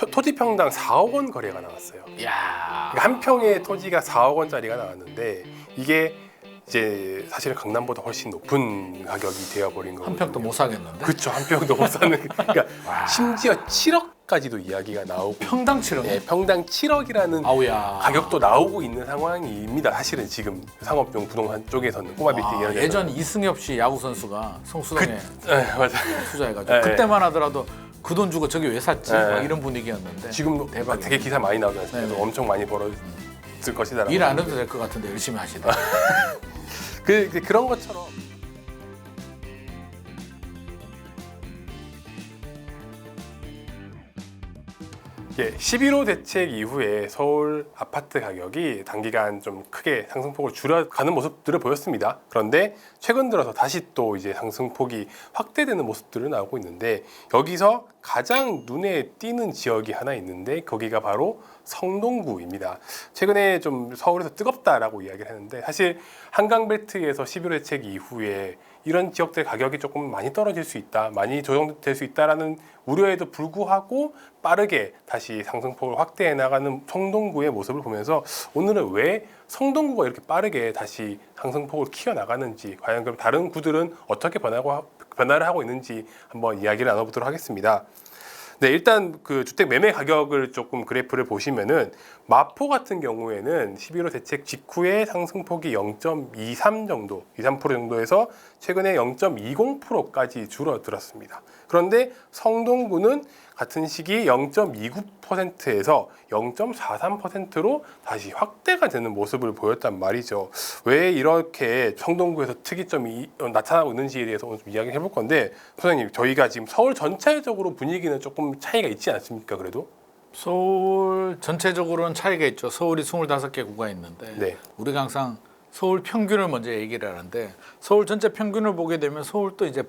토지 평당 4억 원 거래가 나왔어요. 야. 그러니까 한 평의 토지가 4억 원짜리가 나왔는데 이게 이제 사실은 강남보다 훨씬 높은 가격이 되어버린 거거든요. 한 평도 못 사겠는데? 그렇죠. 한 평도 못 사는. 그러니까 심지어 7억까지도 이야기가 나오고. 평당 7억? 네, 평당 7억이라는 아우야. 가격도 나오고 있는 상황입니다. 사실은 지금 상업용 부동산 쪽에서는 꼬마 빌딩 이런 데는. 예전 이승엽 씨 야구 선수가 성수동에 맞아. 투자해가지고 네, 그때만 하더라도 그 돈 주고 저기 왜 샀지? 네. 막 이런 분위기였는데 지금 대박이네. 되게 기사 많이 나오지 않습니까? 네네. 엄청 많이 벌어질 것이다라고. 일 안 해도 될 것 같은데 열심히 하시다. 그런 것처럼. 예, 11호 대책 이후에 서울 아파트 가격이 단기간 좀 크게 상승폭을 줄여가는 모습들을 보였습니다. 그런데 최근 들어서 다시 또 이제 상승폭이 확대되는 모습들을 나오고 있는데 여기서 가장 눈에 띄는 지역이 하나 있는데 거기가 바로 성동구입니다. 최근에 좀 서울에서 뜨겁다라고 이야기를 했는데 사실 한강벨트에서 11호 대책 이후에 이런 지역들 가격이 조금 많이 떨어질 수 있다, 많이 조정될 수 있다라는 우려에도 불구하고 빠르게 다시 상승폭을 확대해 나가는 성동구의 모습을 보면서 오늘은 왜 성동구가 이렇게 빠르게 다시 상승폭을 키워 나가는지, 과연 그럼 다른 구들은 어떻게 변화를 하고 있는지 한번 이야기를 나눠보도록 하겠습니다. 네, 일단 그 주택 매매 가격을 조금 그래프를 보시면은 마포 같은 경우에는 11호 대책 직후에 상승폭이 0.23 정도, 23% 정도에서 최근에 0.20%까지 줄어들었습니다. 그런데 성동구는 같은 시기 0.29%에서 0.43%로 다시 확대가 되는 모습을 보였단 말이죠. 왜 이렇게 성동구에서 특이점이 나타나고 있는지에 대해서 오늘 좀 이야기를 해볼 건데, 선생님, 저희가 지금 서울 전체적으로 분위기는 조금 차이가 있지 않습니까? 그래도? 서울 전체적으로는 차이가 있죠. 서울이 25개 구가 있는데 네. 우리가 항상 서울 평균을 먼저 얘기를 하는데 서울 전체 평균을 보게 되면 서울도 이제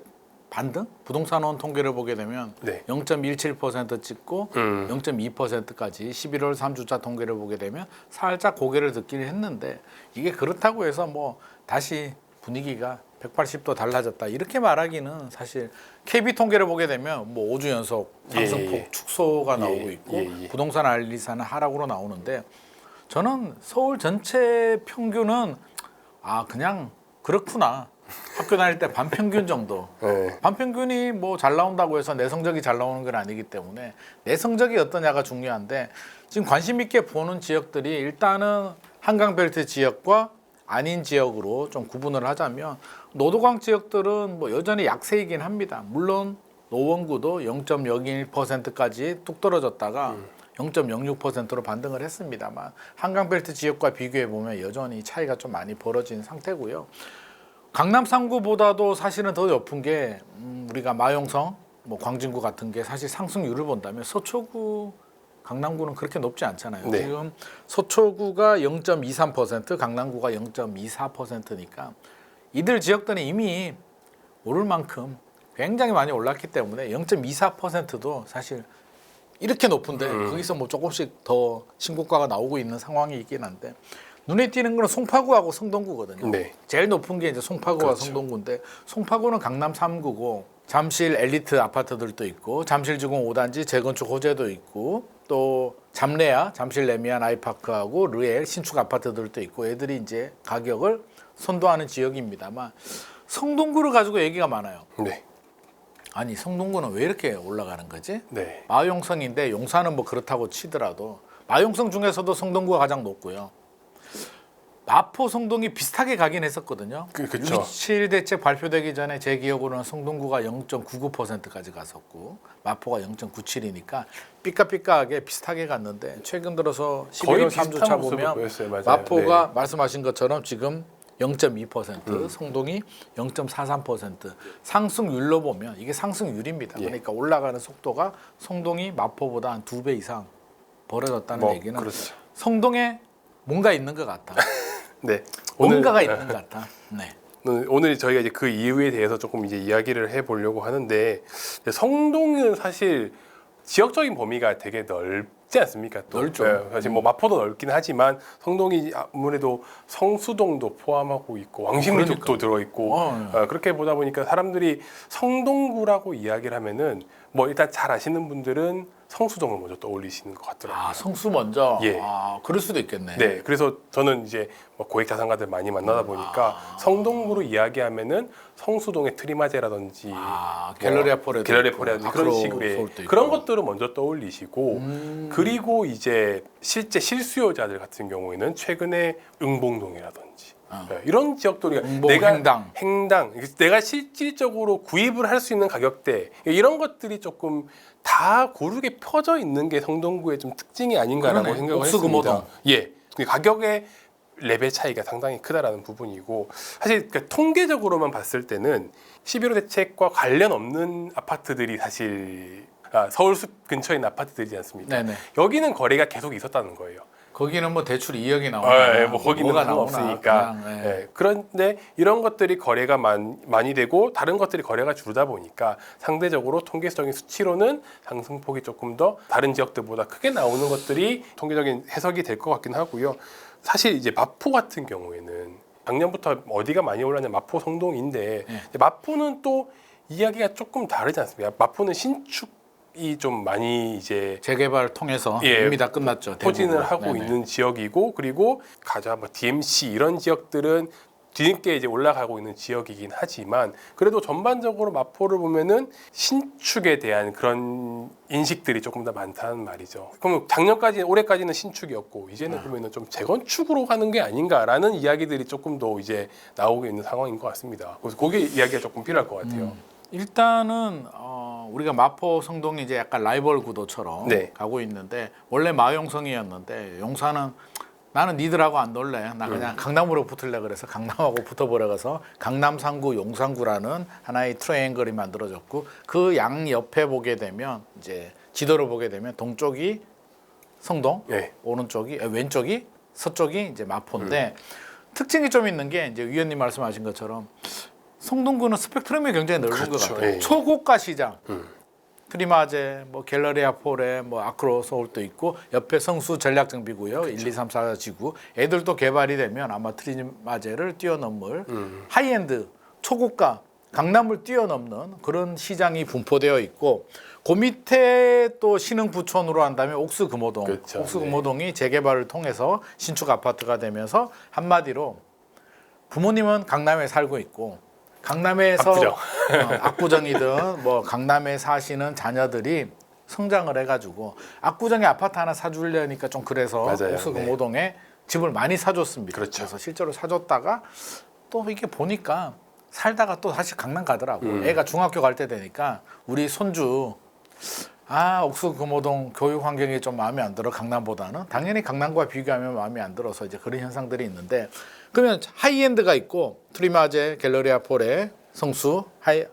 반등? 부동산원 통계를 보게 되면 네. 0.17% 찍고 0.2%까지 11월 3주차 통계를 보게 되면 살짝 고개를 듣기는 했는데 이게 그렇다고 해서 뭐 다시 분위기가 180도 달라졌다 이렇게 말하기는 사실 KB 통계를 보게 되면 뭐 5주 연속 상승폭 축소가 나오고 있고 부동산 알리사는 하락으로 나오는데 저는 서울 전체 평균은 그냥 그렇구나. 학교 다닐 때 반평균 정도. 네. 반평균이 뭐 잘 나온다고 해서 내 성적이 잘 나오는 건 아니기 때문에 내 성적이 어떠냐가 중요한데 지금 관심 있게 보는 지역들이 일단은 한강벨트 지역과 아닌 지역으로 좀 구분을 하자면 노도강 지역들은 뭐 여전히 약세이긴 합니다. 물론 노원구도 0.01%까지 뚝 떨어졌다가 0.06%로 반등을 했습니다만 한강벨트 지역과 비교해 보면 여전히 차이가 좀 많이 벌어진 상태고요. 강남 3구보다도 사실은 더 높은 게 우리가 마용성, 뭐 광진구 같은 게 사실 상승률을 본다면 서초구, 강남구는 그렇게 높지 않잖아요. 네. 지금 서초구가 0.23%, 강남구가 0.24%니까 이들 지역들은 이미 오를 만큼 굉장히 많이 올랐기 때문에 0.24%도 사실 이렇게 높은데 거기서 뭐 조금씩 더 신고가가 나오고 있는 상황이 있긴 한데 눈에 띄는 건 송파구하고 성동구거든요. 네. 제일 높은 게 이제 송파구와 그렇죠. 성동구인데 송파구는 강남 3구고 잠실 엘리트 아파트들도 있고 잠실지구 5단지 재건축 호재도 있고 또 잠레아 잠실 레미안 아이파크하고 르엘 신축 아파트들도 있고 애들이 이제 가격을 선도하는 지역입니다만 성동구를 가지고 얘기가 많아요. 네. 아니 성동구는 왜 이렇게 올라가는 거지? 네. 마용성인데 용산은 뭐 그렇다고 치더라도 마용성 중에서도 성동구가 가장 높고요. 마포, 성동이 비슷하게 가긴 했었거든요. 그쵸. 6.27 대책 발표되기 전에 제 기억으로는 성동구가 0.99%까지 갔었고 마포가 0.97이니까 삐까삐까하게 비슷하게 갔는데 최근 들어서 거의 11월 비슷한 3주차 모습을 보면 보였어요. 맞아요. 마포가 네. 말씀하신 것처럼 지금 0.2%, 성동이 0.43%. 상승률로 보면 이게 상승률입니다. 예. 그러니까 올라가는 속도가 성동이 마포보다 한 2배 이상 벌어졌다는 뭐, 얘기는 그렇죠. 성동에 뭔가 있는 것 같다. 네. 뭔가가 있는 것 같다. 네. 오늘 저희가 이제 그 이유에 대해서 조금 이제 이야기를 해보려고 하는데 성동은 사실 지역적인 범위가 되게 넓지 않습니까? 또. 넓죠. 네, 사실 뭐 마포도 넓긴 하지만 성동이 아무래도 성수동도 포함하고 있고 왕십리 쪽도 들어 있고 그렇게 보다 보니까 사람들이 성동구라고 이야기를 하면은 뭐 일단 잘 아시는 분들은 성수동을 먼저 떠올리시는 것 같더라고요. 아, 성수 먼저. 예. 아, 그럴 수도 있겠네. 네, 그래서 저는 이제 뭐 고액 자산가들 많이 만나다 보니까 성동구로 이야기하면은 성수동의 트리마제라든지 갤러리아 포레도 갤러리아 있고, 포레라든지 그런 아크로 식으로 서울도 있고. 그런 것들을 먼저 떠올리시고 그리고 이제 실제 실수요자들 같은 경우에는 최근에 응봉동이라든지 네, 이런 지역들이 응봉, 내가 행당. 내가 실질적으로 구입을 할 수 있는 가격대 이런 것들이 조금 다 고르게 펴져 있는 게 성동구의 좀 특징이 아닌가라고 그러네. 생각을 옥수 했습니다. 금호동. 예, 가격의 레벨 차이가 상당히 크다라는 부분이고 사실 그러니까 통계적으로만 봤을 때는 11호 대책과 관련 없는 아파트들이 사실 서울숲 근처에 있는 아파트들이지 않습니까? 네네. 여기는 거래가 계속 있었다는 거예요. 거기는 뭐 대출 2억이 나오나. 예, 뭐 거기는 뭐가 상관없으니까. 그냥, 예. 예, 그런데 이런 것들이 거래가 많이 되고 다른 것들이 거래가 줄다 보니까 상대적으로 통계적인 수치로는 상승폭이 조금 더 다른 지역들보다 크게 나오는 것들이 통계적인 해석이 될 것 같긴 하고요. 사실 이제 마포 같은 경우에는 작년부터 어디가 많이 올랐냐 마포 성동인데 마포는 또 이야기가 조금 다르지 않습니까? 마포는 신축이 좀 많이 이제 재개발 통해서 예, 이미 다 끝났죠. 포진을 대부분. 하고 네네. 있는 지역이고 그리고 가자 뭐 DMC 이런 지역들은 뒤늦게 이제 올라가고 있는 지역이긴 하지만 그래도 전반적으로 마포를 보면은 신축에 대한 그런 인식들이 조금 더 많다는 말이죠. 그러면 작년까지 올해까지는 신축이었고 이제는 그러면은 좀 재건축으로 가는 게 아닌가라는 이야기들이 조금 더 이제 나오고 있는 상황인 것 같습니다. 그래서 거기 이야기가 조금 필요할 것 같아요. 일단은 우리가 마포 성동이 이제 약간 라이벌 구도처럼 네. 가고 있는데 원래 마용성이었는데 용산은 나는 니들하고 안 놀래. 나 그냥 강남으로 붙을래 그래서 강남하고 붙어보려 그래서 강남 3구, 용산구라는 하나의 트라이앵글이 만들어졌고 그 양 옆에 보게 되면 이제 지도를 보게 되면 동쪽이 성동, 네. 오른쪽이 왼쪽이 서쪽이 이제 마포인데 특징이 좀 있는 게 이제 위원님 말씀하신 것처럼 성동구는 스펙트럼이 굉장히 넓은 그렇죠. 것 같아요. 예. 초고가 시장. 트리마제, 뭐 갤러리아 포레, 뭐 아크로 서울도 있고 옆에 성수 전략정비구역 1, 2, 3, 4 지구 애들도 개발이 되면 아마 트리마제를 뛰어넘을 하이엔드 초고가 강남을 뛰어넘는 그런 시장이 분포되어 있고 그 밑에 또 신흥부촌으로 한다면 옥수금호동, 그렇죠. 옥수금호동이 재개발을 통해서 신축 아파트가 되면서 한마디로 부모님은 강남에 살고 있고 강남에서 압구정. 압구정이든 뭐 강남에 사시는 자녀들이 성장을 해가지고 압구정에 아파트 하나 사주려니까 좀 그래서 맞아요. 옥수금호동에 집을 많이 사줬습니다. 그렇죠. 그래서 실제로 사줬다가 또 이게 보니까 살다가 또 다시 강남 가더라고. 애가 중학교 갈 때 되니까 우리 손주 옥수금호동 교육 환경이 좀 마음에 안 들어 강남보다는 당연히 강남과 비교하면 마음에 안 들어서 이제 그런 현상들이 있는데 그러면 하이엔드가 있고 트리마제, 갤러리아 포레, 성수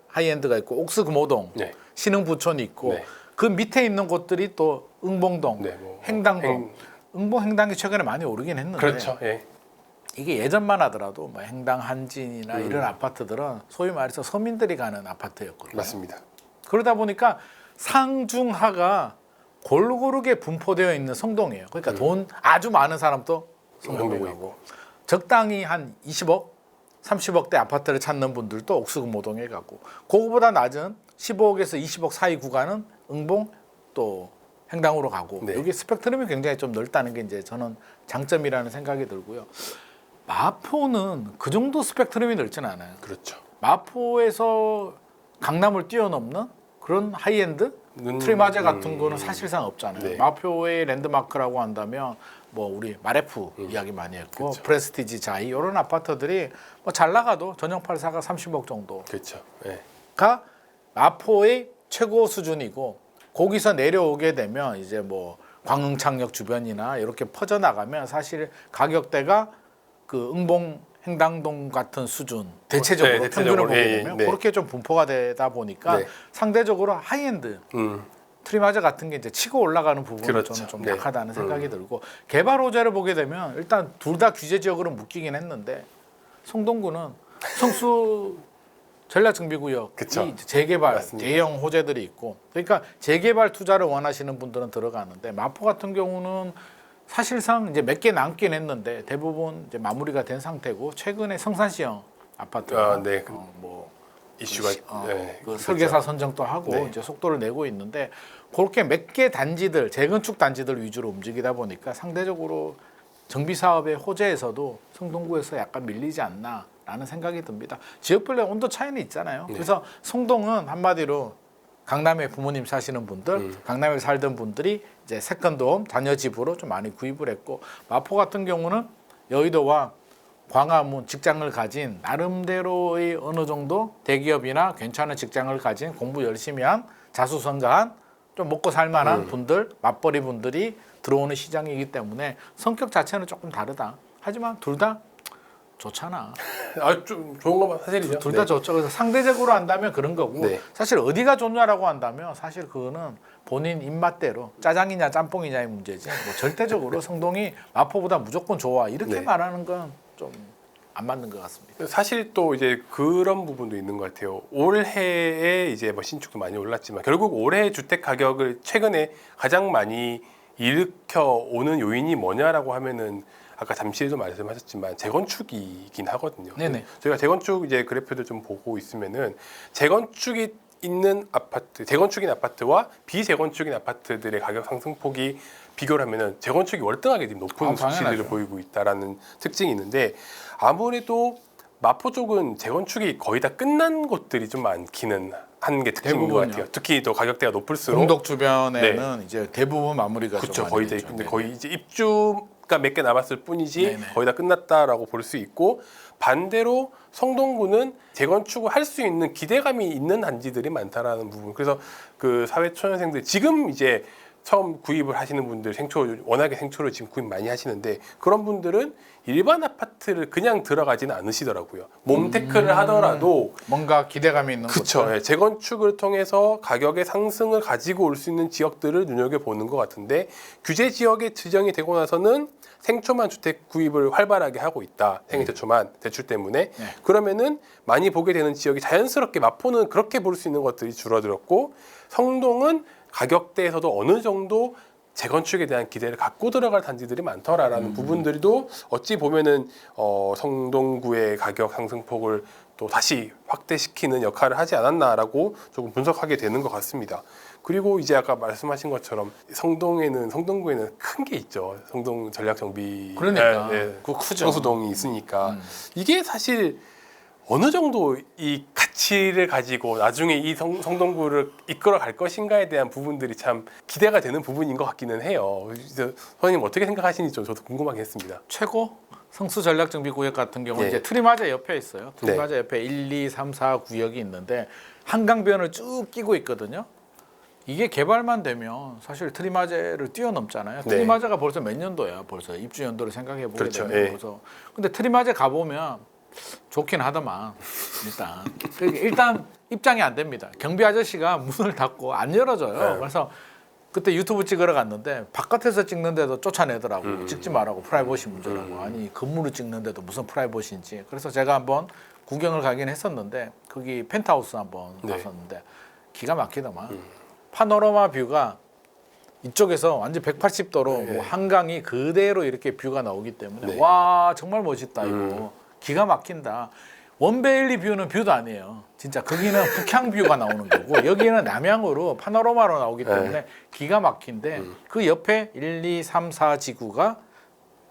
하이엔드가 있고 옥수금호동, 네. 신흥부촌이 있고 네. 그 밑에 있는 곳들이 또 응봉동, 네, 뭐 행당동, 응봉 행당이 최근에 많이 오르긴 했는데 그렇죠. 예. 이게 예전만 하더라도 뭐 행당 한진이나 이런 아파트들은 소위 말해서 서민들이 가는 아파트였거든요. 맞습니다. 그러다 보니까 상중하가 골고루게 분포되어 있는 성동이에요. 그러니까 돈 아주 많은 사람도 성동에 가고 적당히 한 20억, 30억대 아파트를 찾는 분들도 옥수금호동에 가고 그거보다 낮은 15억에서 20억 사이 구간은 응봉 또 행당으로 가고 네. 여기 스펙트럼이 굉장히 좀 넓다는 게 이제 저는 장점이라는 생각이 들고요. 마포는 그 정도 스펙트럼이 넓지는 않아요. 그렇죠. 마포에서 강남을 뛰어넘는 그런 하이엔드 트리마제 같은 거는 사실상 없잖아요. 네. 마포의 랜드마크라고 한다면 뭐 우리 마레프 이야기 많이 했고 그렇죠. 프레스티지 자이 이런 아파트들이 뭐 잘 나가도 전용 84가 30억 정도가 그렇죠. 예. 마포의 최고 수준이고 거기서 내려오게 되면 이제 뭐 광흥창역 주변이나 이렇게 퍼져 나가면 사실 가격대가 그 응봉 행당동 같은 수준 대체적으로 네, 평균을 보게 예, 되면 네. 그렇게 좀 분포가 되다 보니까 네. 상대적으로 하이엔드 트리마제 같은 게 이제 치고 올라가는 부분은 그렇죠. 저는 좀 네. 약하다는 생각이 들고 개발 호재를 보게 되면 일단 둘 다 규제 지역으로 묶이긴 했는데 성동구는 성수 전략정비구역이 그쵸. 재개발 맞습니다. 대형 호재들이 있고 그러니까 재개발 투자를 원하시는 분들은 들어가는데 마포 같은 경우는 사실상 이제 몇 개 남긴 했는데 대부분 이제 마무리가 된 상태고 최근에 성산시형 아파트가 네. 뭐 이슈가 네, 그 설계사 선정도 하고 네. 이제 속도를 내고 있는데 그렇게 몇 개 단지들 재건축 단지들 위주로 움직이다 보니까 상대적으로 정비 사업의 호재에서도 성동구에서 약간 밀리지 않나라는 생각이 듭니다. 지역별로 온도 차이는 있잖아요. 네. 그래서 성동은 한마디로 강남에 부모님 사시는 분들, 강남에 살던 분들이 이제 세컨드홈 자녀 집으로 좀 많이 구입을 했고 마포 같은 경우는 여의도와 광화문 직장을 가진 나름대로의 어느 정도 대기업이나 괜찮은 직장을 가진 공부 열심히 한 자수성가한 좀 먹고 살만한 분들 맞벌이 분들이 들어오는 시장이기 때문에 성격 자체는 조금 다르다. 하지만 둘 다 좋잖아. 좀 좋은 것만 사실이죠. 둘 다 좋죠. 그래서 상대적으로 한다면 그런 거고 네. 사실 어디가 좋냐라고 한다면 사실 그거는 본인 입맛대로 짜장이냐 짬뽕이냐의 문제지 뭐 절대적으로 성동이 마포보다 무조건 좋아 이렇게 네. 말하는 건 좀 안 맞는 것 같습니다. 사실 또 이제 그런 부분도 있는 것 같아요. 올해에 이제 뭐 신축도 많이 올랐지만 결국 올해 주택 가격을 최근에 가장 많이 일으켜 오는 요인이 뭐냐라고 하면은 아까 잠시에도 말씀하셨지만 재건축이긴 하거든요. 네네. 저희가 재건축 이제 그래프들 좀 보고 있으면은 재건축이 있는 아파트, 재건축인 아파트와 비재건축인 아파트들의 가격 상승폭이 비교를 하면은 재건축이 월등하게 지금 높은 수치들을 당연하죠. 보이고 있다라는 특징이 있는데 아무래도 마포 쪽은 재건축이 거의 다 끝난 곳들이 좀 많기는 한 게 특징인 것 대부분요. 같아요. 특히 더 가격대가 높을수록 공덕 주변에는 이제 대부분 마무리가 그렇죠. 좀 많이 거의 됐죠. 근데 네. 거의 이제 입주가 몇 개 남았을 뿐이지 네네. 거의 다 끝났다라고 볼 수 있고 반대로 성동구는 재건축을 할 수 있는 기대감이 있는 단지들이 많다라는 부분. 그래서 그 사회 초년생들 지금 이제 처음 구입을 하시는 분들 워낙에 생초를 지금 구입 많이 하시는데 그런 분들은 일반 아파트를 그냥 들어가지는 않으시더라고요. 몸테크를 하더라도 뭔가 기대감이 있는 그렇죠. 곳들. 예, 재건축을 통해서 가격의 상승을 가지고 올 수 있는 지역들을 눈여겨 보는 것 같은데 규제 지역에 지정이 되고 나서는 생초만 주택 구입을 활발하게 하고 있다. 생애대초만 대출 때문에 네. 그러면은 많이 보게 되는 지역이 자연스럽게 마포는 그렇게 볼 수 있는 것들이 줄어들었고 성동은 가격대에서도 어느 정도 재건축에 대한 기대를 갖고 들어갈 단지들이 많더라라는 부분들도 어찌 보면은 성동구의 가격 상승폭을 또 다시 확대시키는 역할을 하지 않았나라고 조금 분석하게 되는 것 같습니다. 그리고 이제 아까 말씀하신 것처럼 성동구에는 큰 게 있죠. 성동 전략정비 그러니까 그거 크죠. 성수동이 있으니까 이게 사실 어느 정도 이 가치를 가지고 나중에 이 성동구를 이끌어 갈 것인가에 대한 부분들이 참 기대가 되는 부분인 것 같기는 해요. 그래서 선생님 어떻게 생각하시는지 좀 저도 궁금하긴 했습니다. 최고 성수 전략정비구역 같은 경우 네. 이제 트리마자 옆에 있어요. 트리마자 옆에 1, 2, 3, 4 구역이 있는데 한강변을 쭉 끼고 있거든요. 이게 개발만 되면 사실 트리마자를 뛰어넘잖아요. 네. 트리마자가 벌써 몇 년도야. 벌써 입주 연도를 생각해 보게 그렇죠. 되면 예. 벌써. 근데 트리마자 가보면 좋긴 하더만 일단 입장이 안 됩니다. 경비 아저씨가 문을 닫고 안 열어줘요. 네. 그래서 그때 유튜브 찍으러 갔는데 바깥에서 찍는데도 쫓아내더라고. 찍지 말라고 프라이버시 문제라고. 아니 건물을 찍는데도 무슨 프라이버시인지. 그래서 제가 한번 구경을 가긴 했었는데 거기 펜트하우스 한번 네. 갔었는데 기가 막히더만. 파노라마 뷰가 이쪽에서 완전 180도로 네. 뭐 한강이 그대로 이렇게 뷰가 나오기 때문에 네. 와 정말 멋있다 이거 기가 막힌다. 원베일리 뷰는 뷰도 아니에요. 진짜 거기는 북향 뷰가 나오는 거고 여기는 남향으로 파노라마로 나오기 때문에 기가 막힌데 그 옆에 1, 2, 3, 4 지구가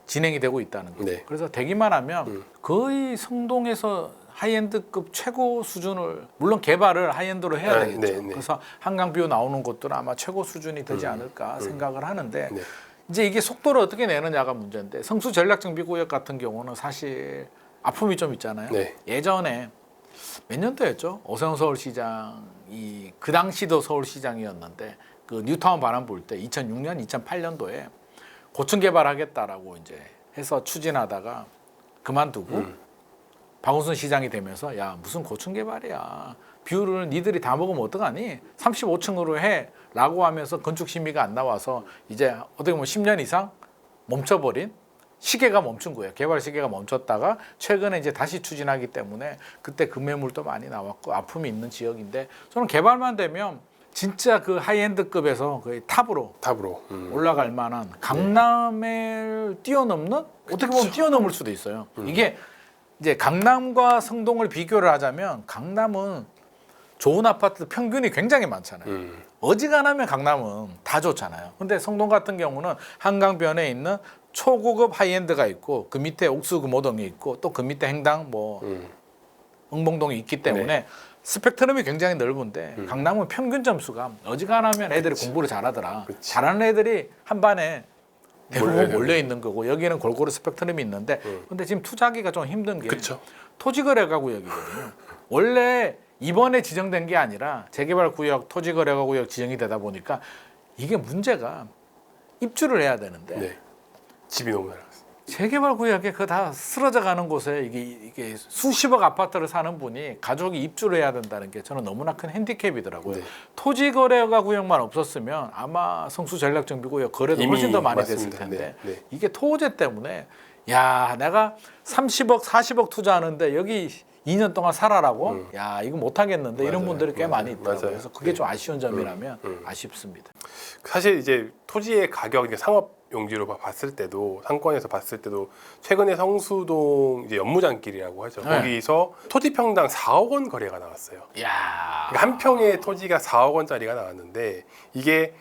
진행이 되고 있다는 거죠. 네. 그래서 되기만 하면 거의 성동에서 하이엔드급 최고 수준을 물론 개발을 하이엔드로 해야 네, 되겠죠. 네, 네. 그래서 한강뷰 나오는 곳들은 아마 최고 수준이 되지 않을까 생각을 하는데 네. 이제 이게 속도를 어떻게 내느냐가 문제인데 성수 전략정비구역 같은 경우는 사실 아픔이 좀 있잖아요. 네. 예전에 몇 년도였죠? 오세훈 서울시장이 그 당시도 서울시장이었는데 그 뉴타운 반환 볼 때 2006년, 2008년도에 고층 개발하겠다라고 이제 해서 추진하다가 그만두고 박원순 시장이 되면서 야 무슨 고층 개발이야 뷰를 니들이 다 먹으면 어떡하니 35층으로 해라고 하면서 건축 심의가 안 나와서 이제 어떻게 보면 10년 이상 멈춰버린 시계가 멈춘 거예요. 개발 시계가 멈췄다가 최근에 이제 다시 추진하기 때문에 그때 급매물도 많이 나왔고 아픔이 있는 지역인데 저는 개발만 되면 진짜 그 하이엔드급에서 거의 탑으로 올라갈 만한 강남을 뛰어넘는 어떻게 보면 뛰어넘을 수도 있어요. 이게 이제 강남과 성동을 비교를 하자면 강남은 좋은 아파트 평균이 굉장히 많잖아요. 어지간하면 강남은 다 좋잖아요. 근데 성동 같은 경우는 한강변에 있는 초고급 하이엔드가 있고 그 밑에 옥수 금호동이 있고 또 그 밑에 행당 뭐 응봉동이 있기 때문에 네. 스펙트럼이 굉장히 넓은데 강남은 평균 점수가 어지간하면 애들이 공부를 잘하더라. 그치. 잘하는 애들이 한 반에 대부분 몰려요. 몰려 있는 거고 여기는 골고루 스펙트럼이 있는데 근데 지금 투자하기가 좀 힘든 게 그쵸. 토지거래가 구역이거든요. 원래 이번에 지정된 게 아니라 재개발 구역, 토지거래가 구역 지정이 되다 보니까 이게 문제가 입주를 해야 되는데 네. 집이 너무 날아갔어요. 재개발 구역에 그 다 쓰러져 가는 곳에 이게 수십억 아파트를 사는 분이 가족이 입주를 해야 된다는 게 저는 너무나 큰 핸디캡이더라고요. 네. 토지거래가 구역만 없었으면 아마 성수 전략정비구역 거래도 이미 훨씬 더 많이 됐을 맞습니다. 텐데 네, 네. 이게 토호제 때문에 야 내가 30억, 40억 투자하는데 여기 2년 동안 살아라고? 야 이거 못 하겠는데 이런 맞아요. 분들이 꽤 많이 맞아요. 있더라고요. 맞아요. 그래서 그게 네. 좀 아쉬운 점이라면 아쉽습니다. 사실 이제 토지의 가격 이제 상업 용지로 봤을 때도 상권에서 봤을 때도 최근에 성수동 이제 연무장길이라고 하죠. 네. 거기서 토지 평당 4억 원 거래가 나왔어요. 야 그러니까 한 평의 토지가 4억 원짜리가 나왔는데 이게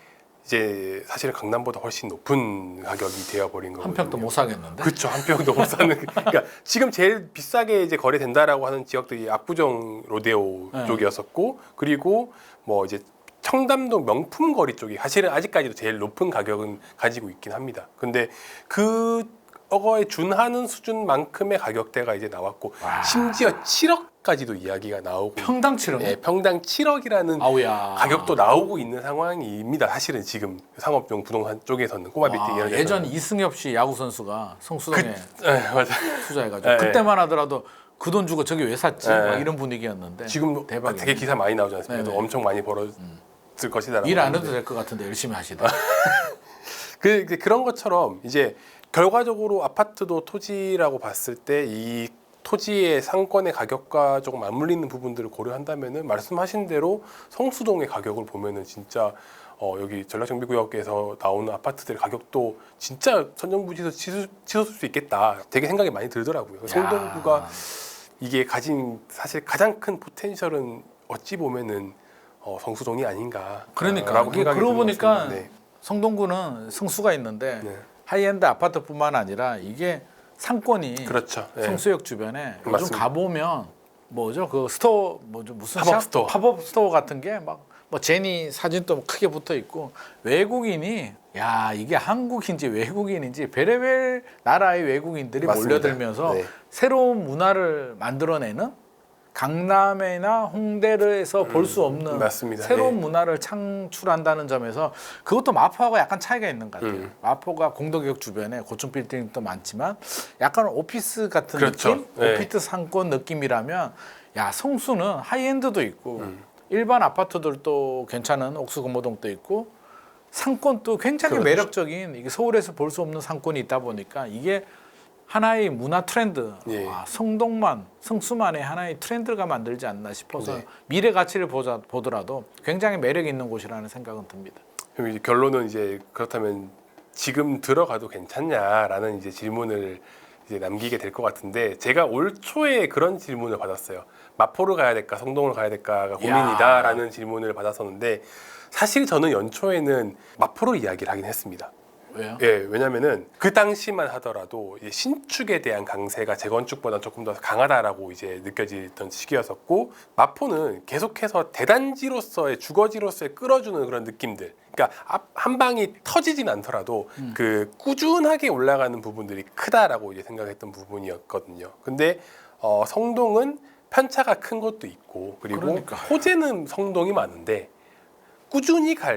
이제 사실은 강남보다 훨씬 높은 가격이 되어버린 거거든요. 한 평도 못 사겠는데? 그렇죠. 한 평도 못 사는. 그러니까 지금 제일 비싸게 이제 거래된다라고 하는 지역들이 압구정 로데오 네. 쪽이었었고, 그리고 뭐 이제 청담동 명품 거리 쪽이 사실은 아직까지도 제일 높은 가격은 가지고 있긴 합니다. 근데 그거에 준하는 수준만큼의 가격대가 이제 나왔고, 와. 심지어 7억까지도 이야기가 나오고, 평당 7억? 네, 평당 7억이라는 아우야. 가격도 나오고 있는 상황입니다. 사실은 지금 상업용 부동산 쪽에서는 꼬마비트 와, 이런 예전 데서는. 이승엽 씨 야구 선수가 성수동에 네, 맞아요. 투자해가지고 네. 그때만 하더라도 그 돈 주고 저기 왜 샀지? 네. 막 이런 분위기였는데 지금 대박이네. 되게 기사 많이 나오지 않습니까? 네네. 엄청 많이 벌었을 것이다라고. 일 안 하는데. 해도 될 것 같은데 열심히 하시다. 그런 것처럼 이제 결과적으로 아파트도 토지라고 봤을 때 이 토지의 상권의 가격과 조금 맞물리는 부분들을 고려한다면은 말씀하신 대로 성수동의 가격을 보면은 진짜 여기 전략정비구역에서 나오는 아파트들의 가격도 진짜 천정부지에서 치솟을 수 있겠다. 되게 생각이 많이 들더라고요. 성동구가 이게 가진 사실 가장 큰 포텐셜은 어찌 보면은 성수동이 아닌가. 그러니까 라고 이게 생각이 그러고 드는 것 보니까 같습니다. 네. 성동구는 성수가 있는데 네. 하이엔드 아파트뿐만 아니라 이게 상권이 그렇죠. 네. 성수역 주변에 요즘 맞습니다. 가보면 뭐죠 그 스토어 뭐죠 무슨 팝업 샵? 스토어. 팝업 스토어 같은 게 막 뭐 제니 사진도 크게 붙어 있고 외국인이 야 이게 한국인지 외국인인지 별의별 나라의 외국인들이 맞습니다. 몰려들면서 네. 새로운 문화를 만들어내는 강남이나 홍대에서 볼 수 없는 맞습니다. 새로운 네. 문화를 창출한다는 점에서 그것도 마포하고 약간 차이가 있는 것 같아요. 음. 마포가 공덕역 주변에 고층 빌딩도 많지만 약간 오피스 같은 그렇죠. 느낌, 네. 오피스 상권 느낌이라면 야 성수는 하이엔드도 있고 일반 아파트들도 괜찮은 옥수금호동도 있고 상권도 굉장히 그렇죠. 매력적인 이게 서울에서 볼 수 없는 상권이 있다 보니까 이게 하나의 문화 트렌드, 예. 성동만, 성수만의 하나의 트렌드가 만들지 않나 싶어서 네. 미래 가치를 보더라도 굉장히 매력 있는 곳이라는 생각은 듭니다. 그럼 이제 결론은 이제 그렇다면 지금 들어가도 괜찮냐라는 이제 질문을 이제 남기게 될 것 같은데, 제가 올 초에 그런 질문을 받았어요. 마포를 가야 될까 성동을 가야 될까가 고민이다라는 질문을 받았었는데, 사실 저는 연초에는 마포를 이야기를 하긴 했습니다. 왜요? 예, 왜냐면은 그 당시만 하더라도 이제 신축에 대한 강세가 재건축보다 조금 더 강하다라고 이제 느껴지던 시기였었고, 마포는 계속해서 대단지로서의 주거지로서의 끌어주는 그런 느낌들, 그러니까 한 방이 터지진 않더라도 그 꾸준하게 올라가는 부분들이 크다라고 이제 생각했던 부분이었거든요. 근데 성동은 편차가 큰 것도 있고, 그리고 그러니까. 호재는 성동이 많은데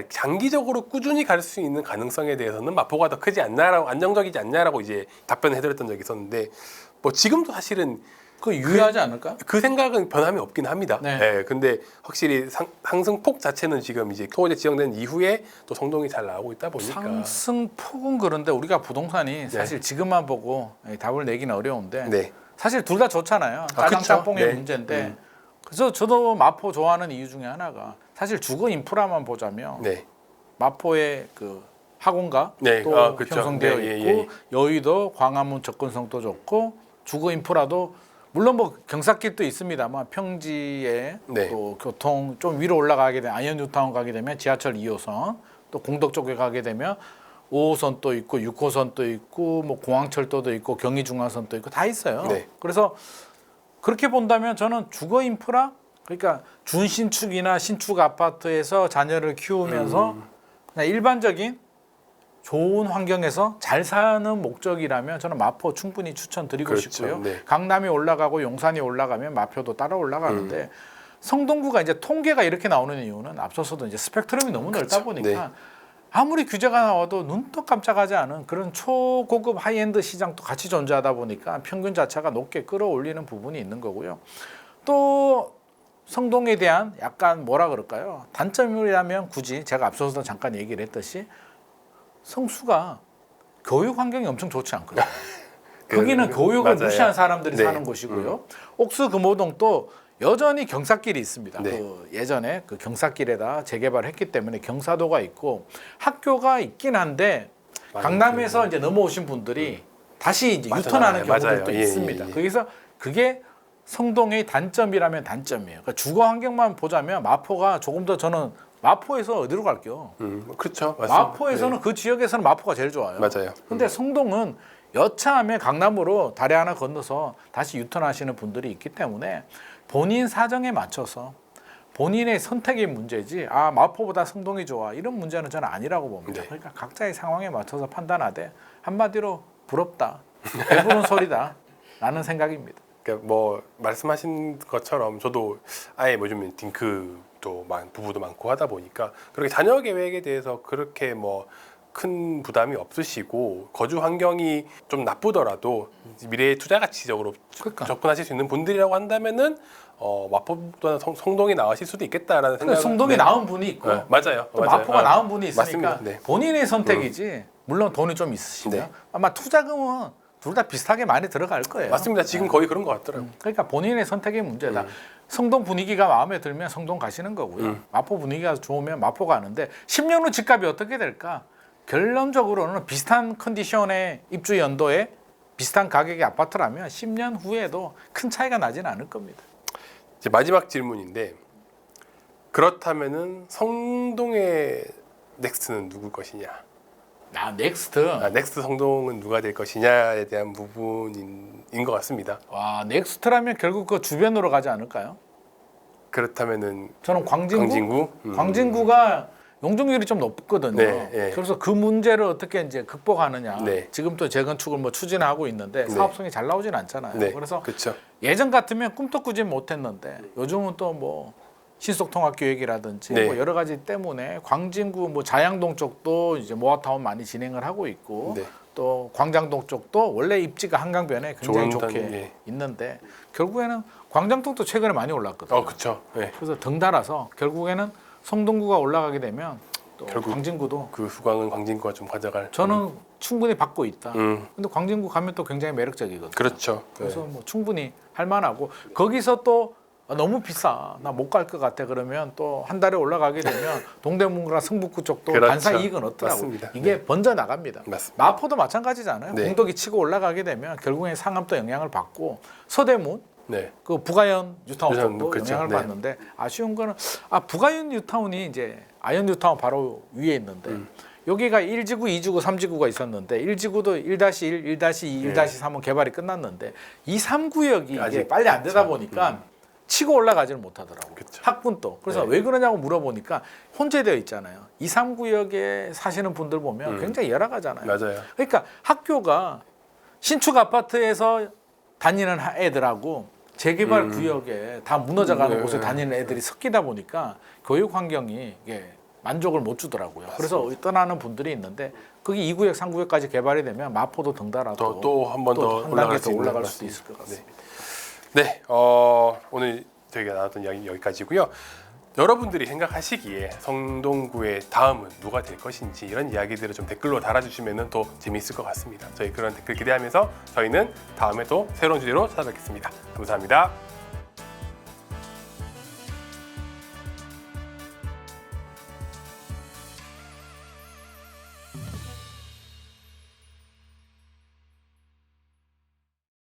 장기적으로 꾸준히 갈 수 있는 가능성에 대해서는 마포가 더 크지 않나라고, 안정적이지 않냐라고 이제 답변을 해드렸던 적이 있었는데, 뭐 지금도 사실은 그 유효하지 않을까? 그 생각은 변함이 없긴 합니다. 네. 예, 근데 확실히 상승폭 자체는 지금 이제 토호제 지정된 이후에 또 성동이 잘 나오고 있다 보니까. 상승폭은 그런데 우리가 부동산이 사실 지금만 보고 답을 내기는 어려운데 네. 사실 둘 다 좋잖아요. 아, 짜장 그쵸. 짬뽕의 네. 문제인데 그래서 저도 마포 좋아하는 이유 중에 하나가 사실 주거 인프라만 보자면 네. 마포의 그 학원가 네. 또 아, 그쵸. 형성되어 네, 예, 있고 예. 여의도 광화문 접근성도 좋고 주거 인프라도 물론 뭐 경사길도 있습니다만 평지에 네. 또 교통 좀 위로 올라가게 되면 아이언 뉴타운 가게 되면 지하철 2호선, 또 공덕 쪽에 가게 되면 5호선도 있고 6호선도 있고 뭐 공항철도도 있고 경의중앙선도 있고 다 있어요. 네. 그래서 그렇게 본다면 저는 주거 인프라, 그러니까 준신축이나 신축 아파트에서 자녀를 키우면서 그냥 일반적인 좋은 환경에서 잘 사는 목적이라면 저는 마포 충분히 추천드리고 그렇죠. 싶고요. 네. 강남이 올라가고 용산이 올라가면 마포도 따라 올라가는데 성동구가 이제 통계가 이렇게 나오는 이유는 앞서서도 이제 스펙트럼이 너무 넓다 그렇죠. 보니까 네. 아무리 규제가 나와도 눈도 깜짝하지 않은 그런 초고급 하이엔드 시장도 같이 존재하다 보니까 평균 자체가 높게 끌어올리는 부분이 있는 거고요. 또 성동에 대한 약간 뭐라 그럴까요? 단점이라면 굳이 제가 앞서서 잠깐 얘기를 했듯이 성수가 교육 환경이 엄청 좋지 않거든요. 거기는 교육을 맞아요. 무시한 사람들이 네. 사는 곳이고요. 옥수 금호동도 여전히 경사길이 있습니다. 네. 그 예전에 그 경사길에다 재개발했기 때문에 경사도가 있고 학교가 있긴 한데 강남에서 이제 넘어오신 분들이 다시 이제 맞아요. 유턴하는 맞아요. 경우들도 예, 있습니다. 예, 예. 거기서 그게 성동의 단점이라면 단점이에요. 그러니까 주거 환경만 보자면 마포가 조금 더 저는 마포에서 어디로 갈게요? 그렇죠. 맞습니다. 마포에서는 그 지역에서는 마포가 제일 좋아요. 맞아요. 근데 성동은 여차하면 강남으로 다리 하나 건너서 다시 유턴하시는 분들이 있기 때문에 본인 사정에 맞춰서 본인의 선택의 문제지 아 마포보다 성동이 좋아 이런 문제는 저는 아니라고 봅니다. 네. 그러니까 각자의 상황에 맞춰서 판단하되 한마디로 부럽다, 배부른 소리다 라는 생각입니다. 그러니까 뭐 말씀하신 것처럼 저도 아예 요즘 딩크도 부부도 많고 하다 보니까 그렇게 자녀 계획에 대해서 그렇게 뭐 큰 부담이 없으시고 거주 환경이 좀 나쁘더라도 미래의 투자 가치적으로 그러니까. 접근하실 수 있는 분들이라고 한다면은 마포보다 성동이 나으실 수도 있겠다라는 생각. 성동이 나은 분이 있고 네, 맞아요. 또 맞아요. 마포가 나은 분이 있으니까 맞습니다. 네. 본인의 선택이지 물론 돈이 좀 있으시면 네. 아마 투자금은 둘 다 비슷하게 많이 들어갈 거예요. 맞습니다. 지금 거의 그런 것 같더라고요. 그러니까 본인의 선택의 문제다. 성동 분위기가 마음에 들면 성동 가시는 거고요. 마포 분위기가 좋으면 마포 가는데 10년 후 집값이 어떻게 될까? 결론적으로는 비슷한 컨디션의 입주 연도에 비슷한 가격의 아파트라면 10년 후에도 큰 차이가 나지는 않을 겁니다. 이제 마지막 질문인데 그렇다면은 성동의 넥스트는 누구 것이냐? 넥스트. 넥스트 성동은 누가 될 것이냐에 대한 부분인 것 같습니다. 와, 넥스트라면 결국 그 주변으로 가지 않을까요? 그렇다면은 저는 광진구. 광진구가 용적률이 좀 높거든요. 네, 네. 그래서 그 문제를 어떻게 이제 극복하느냐. 네. 지금 또 재건축을 뭐 추진하고 있는데 네. 사업성이 잘 나오진 않잖아요. 네, 그래서 그렇죠. 예전 같으면 꿈도 꾸지 못했는데 요즘은 또 뭐 신속통합기획이라든지 네. 뭐 여러 가지 때문에 광진구 뭐 자양동 쪽도 이제 모아타운 많이 진행을 하고 있고 네. 또 광장동 쪽도 원래 입지가 한강변에 굉장히 좋은 좋게 예. 있는데 결국에는 광장동도 최근에 많이 올랐거든요. 그렇죠. 네. 그래서 덩달아서 결국에는 성동구가 올라가게 되면 또 결국 광진구도 그 후광은 광진구가 좀 가져갈. 저는 충분히 받고 있다. 음. 근데 광진구 가면 또 굉장히 매력적이거든요. 그렇죠. 그래서 뭐 충분히 할 만하고 거기서 또 너무 비싸 나 못 갈 것 같아 그러면 또 한 달에 올라가게 되면 동대문구나 승북구 쪽도 그렇죠. 반사 이익은 없더라고요. 맞습니다. 이게 네. 번져 나갑니다. 맞습니다. 마포도 마찬가지잖아요. 네. 공덕이 치고 올라가게 되면 결국엔 상암도 영향을 받고 서대문 네. 그 부가현 뉴타운 쪽도 그렇죠. 영향을 네. 받는데 아쉬운 거는 부가현 뉴타운이 이제 아현 뉴타운 바로 위에 있는데 여기가 1지구, 2지구, 3지구가 있었는데 1지구도 1-1, 1-2, 1-3은 개발이 끝났는데 2, 3구역이 이게 아직 빨리 안 되다 보니까 치고 올라가지를 못하더라고요. 그렇죠. 학군도. 그래서 네. 왜 그러냐고 물어보니까 혼재되어 있잖아요. 2, 3구역에 사시는 분들 보면 굉장히 열악하잖아요. 맞아요. 그러니까 학교가 신축 아파트에서 다니는 애들하고 재개발 구역에 다 무너져가는 네. 곳에 다니는 애들이 섞이다 보니까 교육 환경이 이게 만족을 못 주더라고요. 그래서 떠나는 분들이 있는데 거기 2구역, 3구역까지 개발이 되면 마포도 덩달아도 또 한 번 더 한 올라갈 단계 수 더 있는 올라갈 것 수도 있을 것 같습니다. 같습니다. 네, 오늘 저희가 나눴던 이야기 여기까지고요. 여러분들이 생각하시기에 성동구의 다음은 누가 될 것인지 이런 이야기들을 좀 댓글로 달아주시면 더 재미있을 것 같습니다. 저희 그런 댓글 기대하면서 저희는 다음에 또 새로운 주제로 찾아뵙겠습니다. 감사합니다.